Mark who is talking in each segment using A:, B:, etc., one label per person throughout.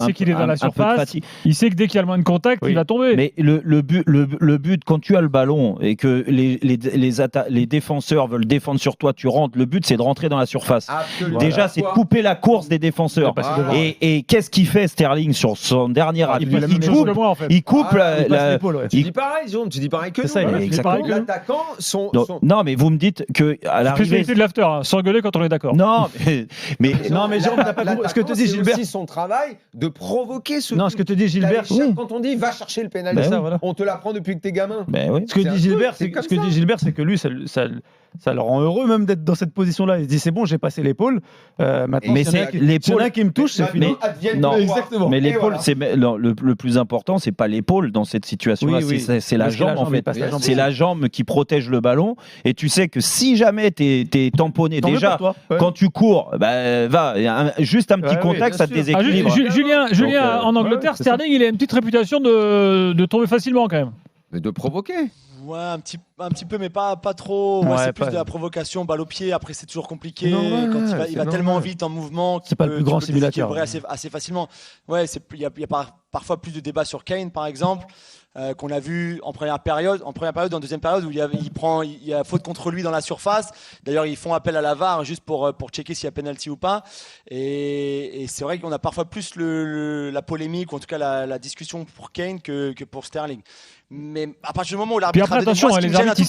A: Il sait qu'il est dans la surface. Il sait que dès qu'il y a le moins de contact, il va tomber.
B: Mais le but, quand tu as le ballon et que les défenseurs veulent défendre sur toi, tu rentres. Le but, c'est de rentrer dans la surface.
C: Absolument.
B: Déjà, c'est de couper la course des défenseurs. Et qu'est-ce qu'il fait, Sterling, sur son dernier appui? Il coupe
C: Tu dis pareil, Jérôme, tu dis pareil que nous. L'attaquant,
B: non, mais vous me dites que à l'arrivée.
A: Spécialité de l'after, s'engueuler quand on est d'accord.
B: Non, mais
C: Jérôme, t'as pas compris. Ce que te dit Gilbert, c'est aussi son travail de provoquer ce.
D: Non, ce que te dit Gilbert,
C: quand on dit va chercher le pénalty, on te l'apprend depuis que t'es gamin.
D: Ce que dit Gilbert, c'est que lui, ça le rend heureux même d'être dans cette position-là. Il se dit c'est bon, j'ai passé l'épaule. Maintenant,
B: mais
D: c'est l'épaule qui me touche, c'est fini.
B: Non,
D: exactement.
B: Mais l'épaule, c'est le plus important, c'est pas l'épaule dans cette situation-là, c'est la jambe en fait. C'est la jambe qui protège le ballon. Et tu sais que si jamais t'es tamponné déjà, quand tu cours, juste un petit contact, ça te déséquilibre.
A: Julien, en Angleterre, Sterling, il a une petite réputation de tomber facilement quand même.
C: Mais de provoquer.
E: Ouais, un petit peu, mais pas trop. Ouais, c'est plus de la provocation, balle au pied. Après, c'est toujours compliqué. Quand il va tellement vite en mouvement.
D: C'est pas le plus grand simulateur.
E: Assez facilement. Ouais, il y a parfois plus de débats sur Kane, par exemple, qu'on a vu en première période, en deuxième période, où il y a faute contre lui dans la surface. D'ailleurs, ils font appel à la VAR juste pour checker s'il y a penalty ou pas. Et c'est vrai qu'on a parfois plus la polémique, ou en tout cas la discussion pour Kane que pour Sterling. Mais à partir du moment où l'arbitre
A: a donné, les arbitres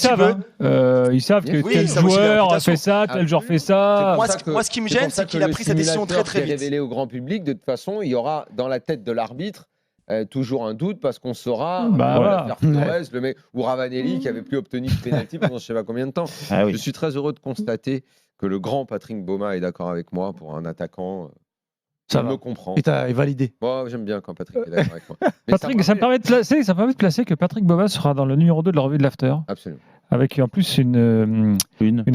A: ils savent que tel joueur fait ça, tel joueur fait ça.
E: Moi, ce qui me gêne, c'est qu'il a pris sa décision très très vite.
C: Révélé au grand public, de toute façon, il y aura dans la tête de l'arbitre toujours un doute parce qu'on saura le mec ou Ravanelli qui avait plus obtenu de pénalty pendant je sais pas combien de temps. Je suis très heureux de constater que le grand Patrick Bauma est d'accord avec moi pour un attaquant. Ça me comprend.
D: Et t'as validé.
C: Moi, j'aime bien quand Patrick est d'accord avec moi.
A: Patrick, ça me permet de placer que Patrick Bauma sera dans le numéro 2 de la revue de l'After.
C: Absolument.
A: Avec en plus une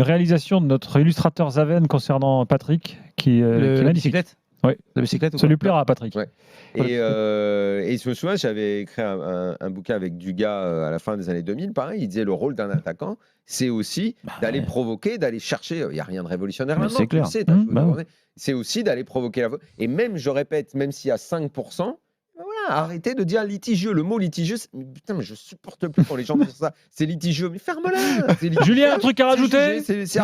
A: réalisation de notre illustrateur Zaven concernant Patrick qui est
D: la bicyclette.
A: Oui,
D: la bicyclette.
A: Ça lui plaira à Patrick.
C: Ouais. Et je me souviens, j'avais écrit un bouquin avec Dugas à la fin des années 2000. Pareil, il disait le rôle d'un attaquant, c'est aussi d'aller provoquer, d'aller chercher. Il n'y a rien de révolutionnaire là-dedans.
B: C'est clair.
C: C'est aussi d'aller provoquer la faute. Et même, je répète, même s'il y a 5%, arrêtez de dire litigieux. Le mot litigieux, mais je supporte plus quand les gens disent ça. C'est litigieux. Mais ferme-la.
A: Julien, un truc à rajouter?
C: C'est